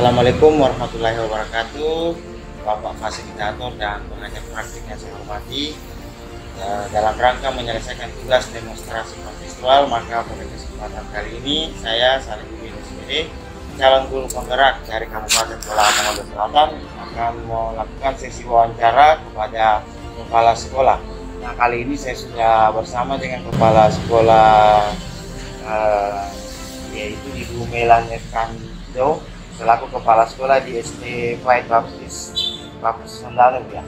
Assalamualaikum warahmatullahi wabarakatuh, Bapak Fasilitator dan pengajar praktik yang saya hormati. Dalam rangka menyelesaikan tugas demonstrasi kontekstual, maka pada kesempatan kali ini saya Salihudin SPD, calon guru penggerak dari Kabupaten Bola Manado Selatan, akan melakukan sesi wawancara kepada kepala sekolah. Nah, kali ini saya sudah bersama dengan kepala sekolah yaitu Ibu Melanie Kando, selaku kepala sekolah di SD White Baptist Sendalo ya.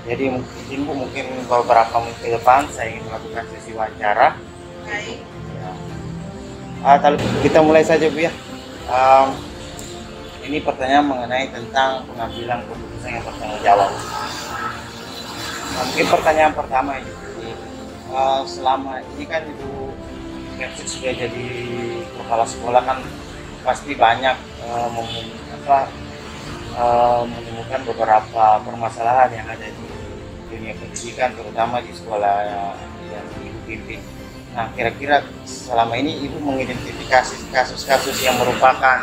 Jadi mungkin beberapa menit ke depan saya ingin melakukan sesi wawancara. Baik. Ya. Kita mulai saja Bu ya. Ini pertanyaan mengenai tentang pengambilan keputusan yang bertanggung jawab. Mungkin pertanyaan pertama ini, selama ini kan Ibu Kepsik sudah jadi kepala sekolah, kan pasti banyak menemukan beberapa permasalahan yang ada di dunia pendidikan, terutama di sekolah yang Ibu pimpin. Nah, kira-kira selama ini Ibu mengidentifikasi kasus-kasus yang merupakan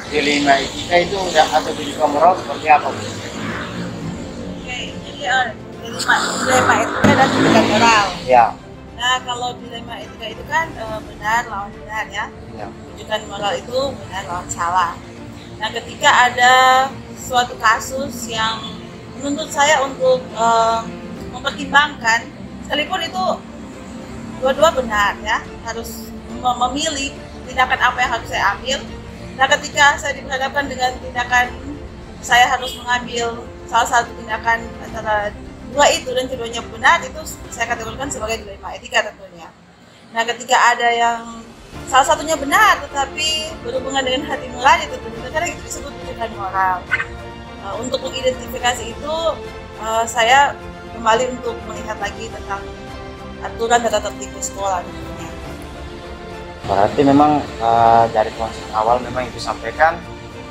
dilema etika itu atau juga moral seperti apa Bu? Oke, jadi dilema etika dan juga moral. Ya. Nah, kalau dilema etika itu kan benar lawan benar ya. Tunjukkan moral itu benar lawan salah. Nah, ketika ada suatu kasus yang menuntut saya untuk mempertimbangkan, sekalipun itu dua-dua benar ya, harus memilih tindakan apa yang harus saya ambil. Nah, ketika saya diperhadapkan dengan tindakan, saya harus mengambil salah satu tindakan antara dua itu dan keduanya benar, itu saya kategorikan sebagai dilema etika tentunya. Nah, ketika ada yang salah satunya benar tetapi berhubungan dengan hati nurani, itu kadang itu disebut tuntutan moral. Untuk mengidentifikasi itu, saya kembali untuk melihat lagi tentang aturan tata tertib di sekolah tentunya. Berarti memang dari konsep awal memang Ibu sampaikan,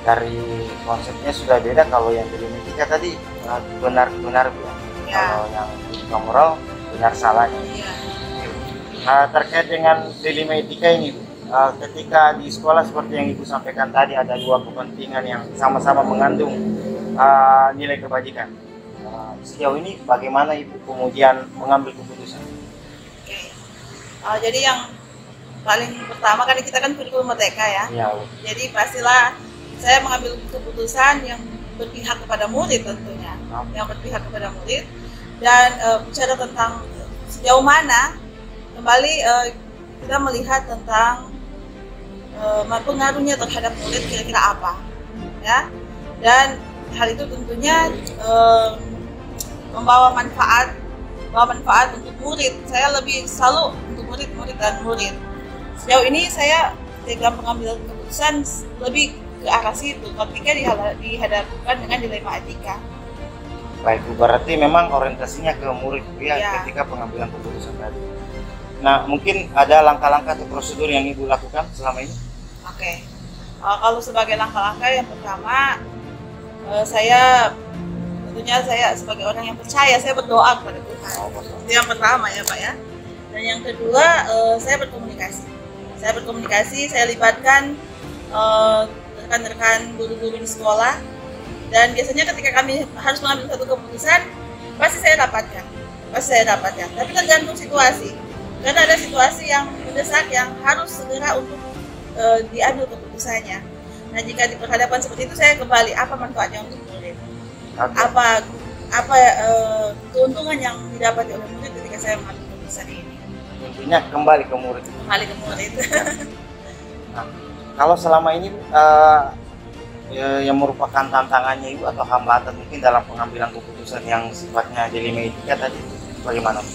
dari konsepnya sudah beda. Kalau yang dilema etika tadi benar-benar ya. Kalau yang etika moral benar salahnya. Ya. Terkait dengan dilema etika ini, ketika di sekolah seperti yang Ibu sampaikan tadi, ada dua kepentingan yang sama-sama mengandung nilai kebajikan. Sejauh ini bagaimana Ibu kemudian mengambil keputusan? Oke. Jadi yang paling pertama kan kita kan kurikulum merdeka ya. Ya. Jadi pastilah saya mengambil keputusan yang berpihak kepada murid tentunya, yang berpihak kepada murid, dan bicara tentang sejauh mana kembali kita melihat tentang pengaruhnya terhadap murid kira-kira apa ya, dan hal itu tentunya membawa manfaat untuk murid. Saya lebih selalu untuk murid dan murid. Sejauh ini saya dalam pengambilan keputusan lebih ke arah situ ketika dihadapkan dengan dilema etika. Baik Bu, berarti memang orientasinya ke murid ya, Ya. ketika pengambilan keputusan tadi. Nah, mungkin ada langkah-langkah atau prosedur yang Ibu lakukan selama ini? Oke. Kalau sebagai langkah-langkah, yang pertama, saya sebagai orang yang percaya, saya berdoa kepada Tuhan. Itu yang pertama ya Pak ya. Dan yang kedua, saya berkomunikasi. Saya libatkan rekan-rekan guru-guru di sekolah, dan biasanya ketika kami harus mengambil satu keputusan, pasti saya dapatkan. Tapi tergantung situasi. Karena ada situasi yang mendesak yang harus segera untuk diambil keputusannya. Nah, jika diperhadapkan seperti itu, saya kembali apa manfaatnya untuk murid, apa keuntungan yang didapati oleh murid ketika saya mengambil keputusan ini. Intinya kembali ke murid. Nah, kalau selama ini yang merupakan tantangannya Ibu atau hambatan mungkin dalam pengambilan keputusan yang sifatnya dilema etika tadi, bagaimana?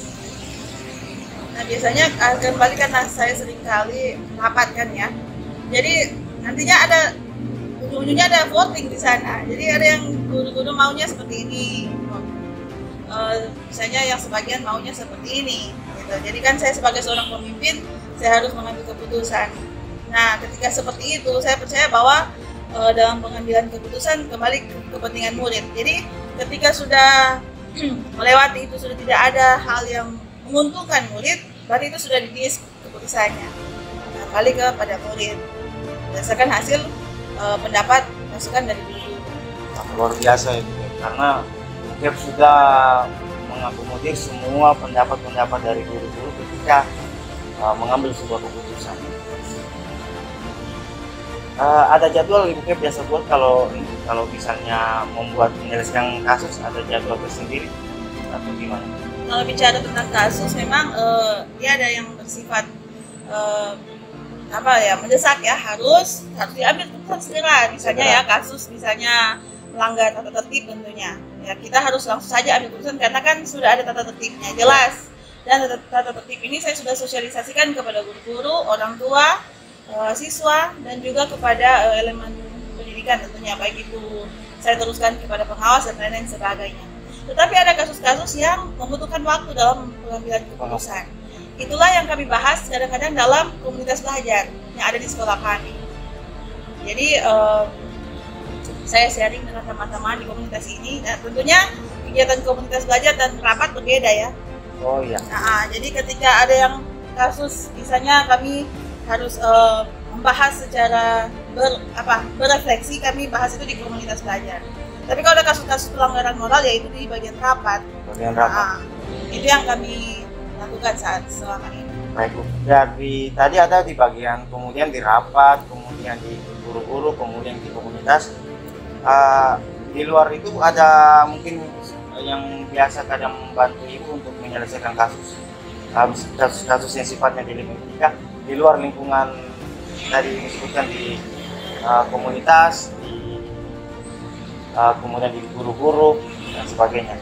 Nah, biasanya kembali karena saya seringkali mendapatkan ya. Jadi nantinya ujung-ujungnya ada voting di sana. Jadi ada yang guru-guru maunya seperti ini, misalnya yang sebagian maunya seperti ini. Gitu. Jadi kan saya sebagai seorang pemimpin, saya harus mengambil keputusan. Nah, ketika seperti itu, saya percaya bahwa dalam pengambilan keputusan kembali ke kepentingan murid. Jadi ketika sudah melewati itu, sudah tidak ada hal yang menguntungkan murid, berarti itu sudah di-dis keputusannya. Nah, kembali kepada murid berdasarkan hasil pendapat masukan dari guru. Luar biasa itu karena UKEP sudah mengakomodir semua pendapat-pendapat dari guru-guru ketika mengambil sebuah keputusan. Ada jadwal Ibu Kep biasa buat kalau misalnya membuat menyelesaikan kasus, ada jadwal tersendiri atau gimana? Kalau bicara tentang kasus memang dia ada yang bersifat mendesak ya, harus diambil keputusan segera. Misalnya ya kasus misalnya melanggar tata tertib tentunya ya kita harus langsung saja ambil keputusan karena kan sudah ada tata tertibnya jelas, dan tata tertib ini saya sudah sosialisasikan kepada guru-guru, orang tua, siswa, dan juga kepada elemen pendidikan tentunya, baik itu saya teruskan kepada pengawas dan lain-lain sebagainya. Tetapi ada kasus-kasus yang membutuhkan waktu dalam pengambilan keputusan. Itulah yang kami bahas kadang-kadang dalam komunitas belajar yang ada di sekolah kami. Jadi saya sharing dengan teman-teman di komunitas ini, dan tentunya kegiatan komunitas belajar dan rapat berbeda ya. Oh iya. Nah, jadi ketika ada yang kasus misalnya kami harus membahas secara berefleksi, kami bahas itu di komunitas belajar. Tapi kalau ada kasus-kasus pelanggaran moral ya itu di bagian rapat. Itu yang kami lakukan selama ini. Baik Bu. Dari tadi ada di bagian, kemudian di rapat, kemudian di guru-guru, kemudian di komunitas. Di luar itu ada mungkin yang biasa kadang membantu Ibu untuk menyelesaikan kasus yang sifatnya di lingkungan di luar lingkungan tadi disebutkan di komunitas, kemudian di guru-guru dan sebagainya.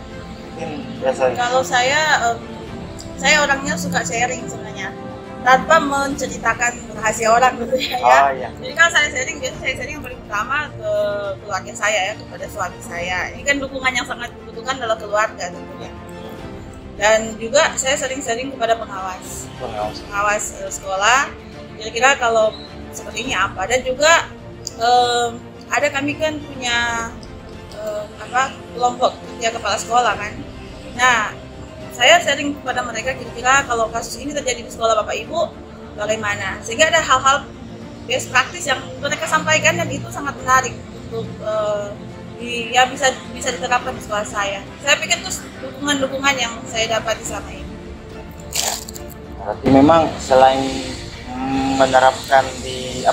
Mungkin biasa. Kalau saya orangnya suka sharing sebenarnya tanpa menceritakan rahasia orang gitu ya. Iya. Jadi kalau saya sharing, biasanya saya sharing yang paling utama ke keluarga saya ya, kepada suami saya. Ini kan dukungan yang sangat dibutuhkan adalah keluarga tentunya. Dan juga saya sering-sering kepada pengawas sekolah. Kira-kira kalau seperti ini apa? Dan juga ada kami kan punya kelompok kerja kepala sekolah kan. Nah, saya sharing kepada mereka kira-kira kalau kasus ini terjadi di sekolah Bapak Ibu bagaimana, sehingga ada hal-hal best practice yang mereka sampaikan dan itu sangat menarik untuk bisa diterapkan di sekolah saya. Saya pikir itu dukungan-dukungan yang saya dapat selama ini. Berarti memang selain menerapkan di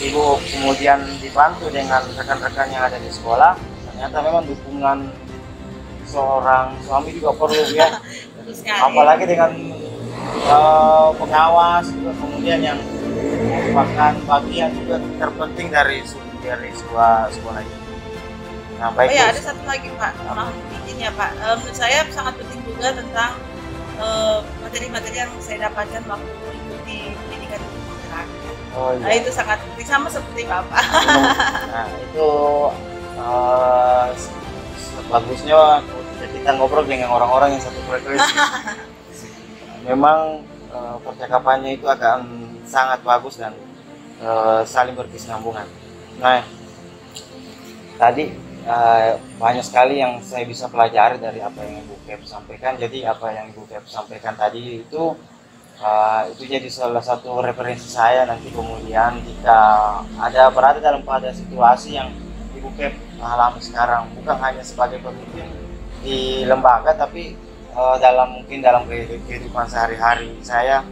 Ibu kemudian dibantu dengan rekan-rekan yang ada di sekolah, ternyata memang dukungan seorang suami juga perlu ya. Apalagi dengan pengawas juga, kemudian yang merupakan bagian juga terpenting dari sebuah sekolah ini. Nah, baik. Oh ya, ada satu lagi Pak, mohon izin ya Pak. Menurut saya sangat penting juga tentang materi-materi yang saya dapatkan waktu mengikuti pendidikan kedokteran. Oh, iya. Nah, itu sangat penting sama seperti Bapak. Nah, itu bagusnya kita ngobrol dengan orang-orang yang satu frekuensi. Memang percakapannya itu akan sangat bagus dan saling berkesinambungan. Nah, tadi banyak sekali yang saya bisa pelajari dari apa yang Ibu Kep sampaikan. Jadi apa yang Ibu Kep sampaikan tadi itu jadi salah satu referensi saya nanti kemudian jika ada berada dalam pada situasi yang Ibu Kep alami sekarang, bukan hanya sebagai pemimpin di lembaga, tapi mungkin dalam kehidupan sehari-hari saya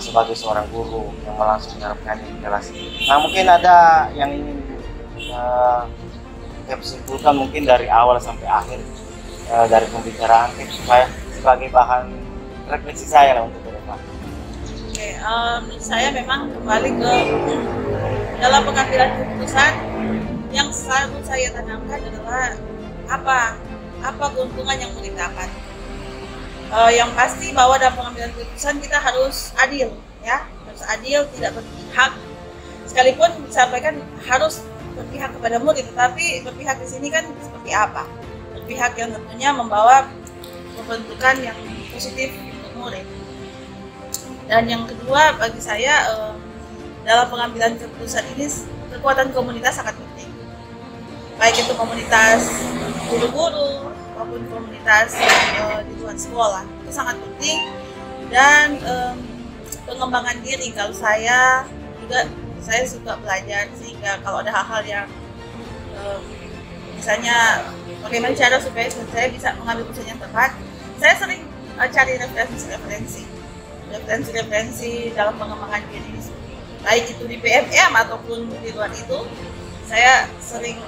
sebagai seorang guru yang langsung menerapkannya di kelas. Nah, mungkin ada yang ingin saya simpulkan mungkin dari awal sampai akhir dari pembicaraan supaya sebagai bahan refleksi saya lah untuk ke depan. Oke, saya memang kembali ke dalam pengambilan keputusan yang selalu saya tanamkan adalah apa keuntungan yang mau didapat. Yang pasti bahwa dalam pengambilan keputusan kita harus adil, ya, harus adil, tidak berpihak. Sekalipun disampaikan harus berpihak kepada murid, tetapi berpihak di sini kan seperti apa? Berpihak yang tentunya membawa pembentukan yang positif untuk murid. Dan yang kedua bagi saya dalam pengambilan keputusan ini kekuatan komunitas sangat penting. Baik itu komunitas guru-guru maupun komunitas di luar sekolah, itu sangat penting. Dan pengembangan diri, kalau saya juga saya suka belajar, sehingga kalau ada hal-hal yang misalnya bagaimana cara supaya saya bisa mengambil keputusan yang tepat, saya sering cari referensi dalam pengembangan diri, baik itu di PMM ataupun di luar itu. Saya sering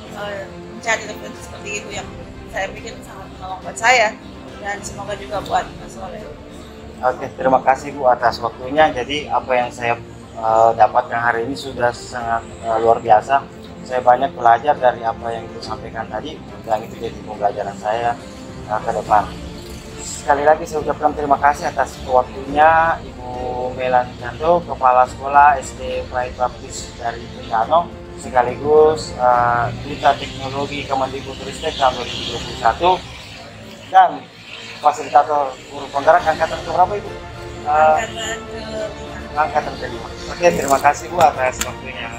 mencari referensi seperti itu yang saya pikir sangat menolong buat saya, dan semoga juga buat Mas Soleh. Oke, terima kasih Bu atas waktunya. Jadi apa yang saya dapatkan hari ini sudah sangat luar biasa. Saya banyak belajar dari apa yang Ibu sampaikan tadi, dan itu jadi pembelajaran saya ke depan. Sekali lagi saya ucapkan terima kasih atas waktunya Ibu Melani Canto, Kepala Sekolah SD Pride Baptis dari Bintano, sekaligus Duta Teknologi Kemendikbudristek tahun 2021, dan fasilitator guru penggerak angkatan keberapa Ibu? Angkatan ke-5. Oke, terima kasih Bu atas waktunya.